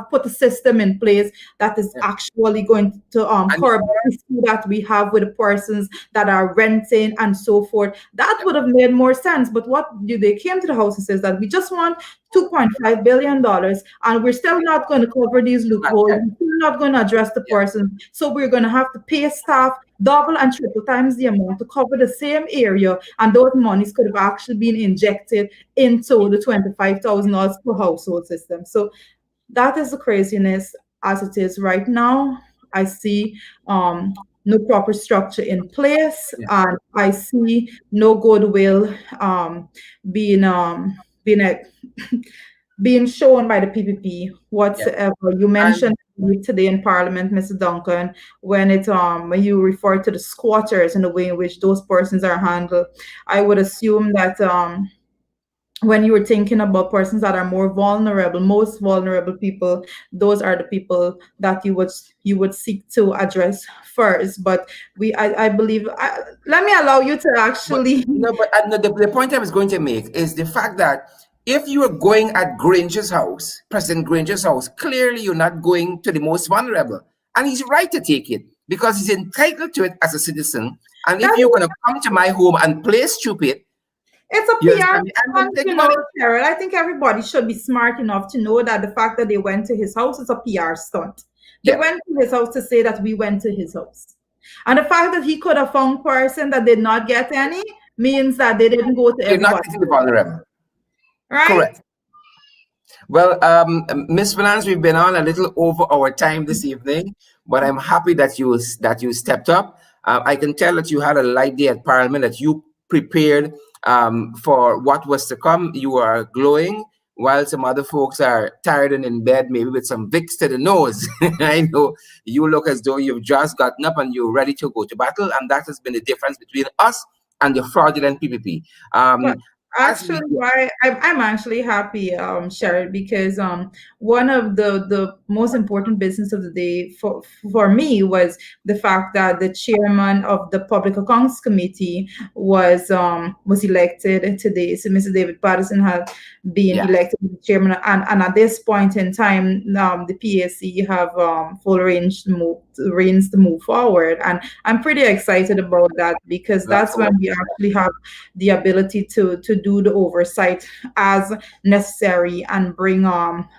put a system in place that is actually going to curb the issue that we have with the persons that are renting and so forth. That would have made more sense. But they came to the house and says that we just want $2.5 billion, and we're still not going to cover these loopholes. We're still not going to address the person. So we're going to have to pay staff double and triple times the amount to cover the same area, and those monies could have actually been injected into the $25,000 per household system. So that is the craziness as it is right now. I see no proper structure in place, and I see no goodwill being being being shown by the PPP whatsoever. You mentioned today in Parliament, Mr. Duncan, when you refer to the squatters and the way in which those persons are handled. I would assume that when you were thinking about persons that are more vulnerable, most vulnerable people, those are the people that you would seek to address first. But I believe, let me allow you to actually. The point I was going to make is the fact that if you are going at Granger's house, President Granger's house, clearly you're not going to the most vulnerable. And he's right to take it because he's entitled to it as a citizen. And if you're going to come to my home and play stupid, it's a PR stunt, Cheryl. I think everybody should be smart enough to know that the fact that they went to his house is a PR stunt. They went to his house to say that we went to his house. And the fact that he could have found person that did not get any means that they didn't go to everybody. They're not getting the vulnerable. Right? Correct. Well, Ms. Valance, we've been on a little over our time this evening, but I'm happy that you stepped up. I can tell that you had a light day at Parliament, that you prepared for what was to come. You are glowing, while some other folks are tired and in bed, maybe with some Vicks to the nose. I know you look as though you've just gotten up and you're ready to go to battle, and that has been the difference between us and the fraudulent PPP. Actually, I'm actually happy, Sharon, because one of the most important business of the day for me was the fact that the chairman of the Public Accounts Committee was elected today. So Mr. David Patterson had been elected chairman, and at this point in time, the PAC have full reins to move forward, and I'm pretty excited about that, because that's when we actually have the ability to do the oversight as necessary and bring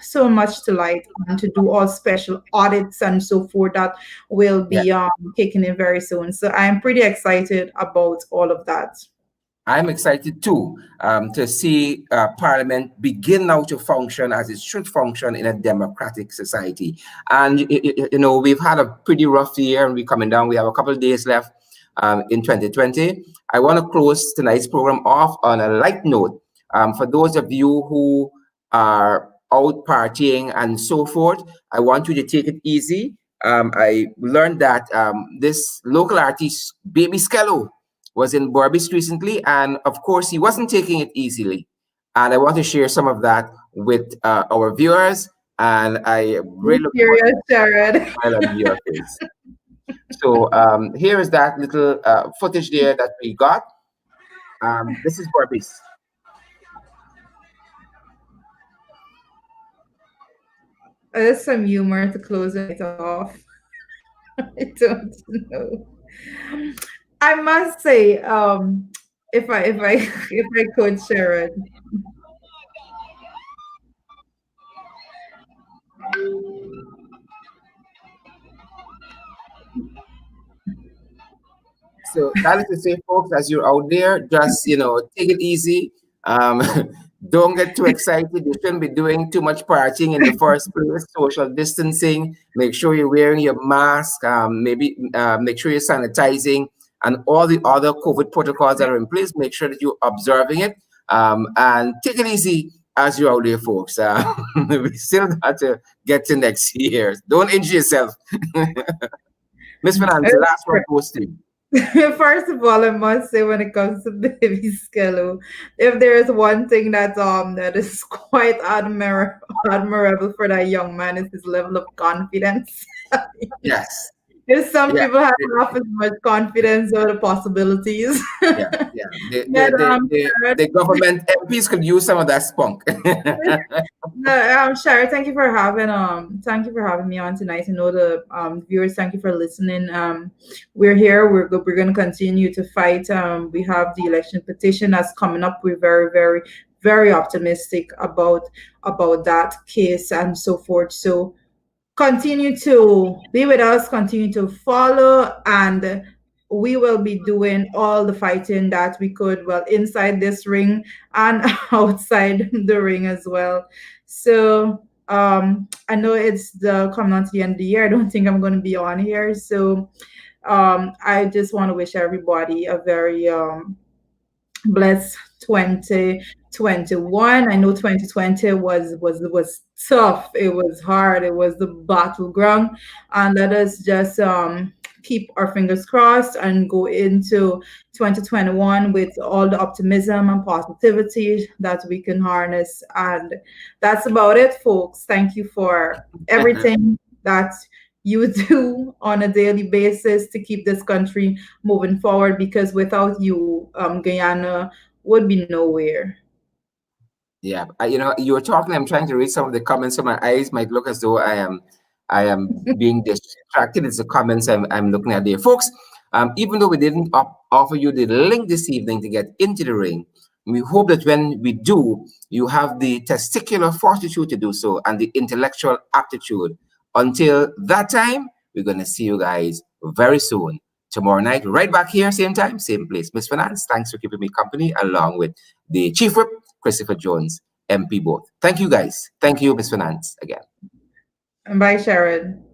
so much to light, and to do all special audits and so forth that will be kicking in very soon. So I'm pretty excited about all of that. I'm excited too to see Parliament begin now to function as it should function in a democratic society. And we've had a pretty rough year, and we're coming down. We have a couple of days left in 2020. I want to close tonight's program off on a light note. For those of you who are out partying and so forth, I want you to take it easy. I learned that this local artist, 𝗵𝗵cie 𝗜ʰ was in Berbice recently, and of course he wasn't taking it easily. And I want to share some of that with our viewers, and I really look forward to your face. So here is that little footage there that we got. This is Berbice. There's some humor to close it off. I don't know. I must say, if I could share it. So that is to say, folks, as you're out there, just take it easy. Don't get too excited. You shouldn't be doing too much partying in the first place. Social distancing. Make sure you're wearing your mask. Maybe make sure you're sanitizing. and all the other COVID protocols that are in place. Make sure that you're observing it, and take it easy as you're out there, folks. We still got to get to next year. Don't injure yourself. Miss Fernandez, the last one goes to you. First of all, I must say, when it comes to 𝗵𝗵 𝗧𝗵𝗵, if there is one thing that is quite admirable for that young man, is his level of confidence. Yes. Because some Yeah. people have half as much confidence over the possibilities. Yeah. The government MPs could use some of that spunk. Shari, thank you for having me on tonight. I know the viewers, thank you for listening. We're here. We're going to continue to fight. We have the election petition that's coming up. We're very, very, very optimistic about that case and so forth. So continue to be with us. Continue to follow, and we will be doing all the fighting that we could, well, inside this ring and outside the ring as well. So I know it's coming on to the end of the year. I don't think I'm going to be on here. So I just want to wish everybody a very blessed 2021. I know 2020 was tough. It was hard. It was the battleground. And let us just keep our fingers crossed and go into 2021 with all the optimism and positivity that we can harness. And that's about it, folks. Thank you for everything that you do on a daily basis to keep this country moving forward, because without you, Guyana would be nowhere. Yeah, you were talking. I'm trying to read some of the comments, so my eyes might look as though I am being distracted. It's the comments I'm looking at there, folks. Even though we didn't offer you the link this evening to get into the ring, we hope that when we do, you have the testicular fortitude to do so and the intellectual aptitude. Until that time, we're going to see you guys very soon. Tomorrow night, right back here, same time, same place. Miss Finance, thanks for keeping me company, along with the Chief Whip, Christopher Jones, MP both. Thank you, guys. Thank you, Miss Finance, again. And bye, Sharon.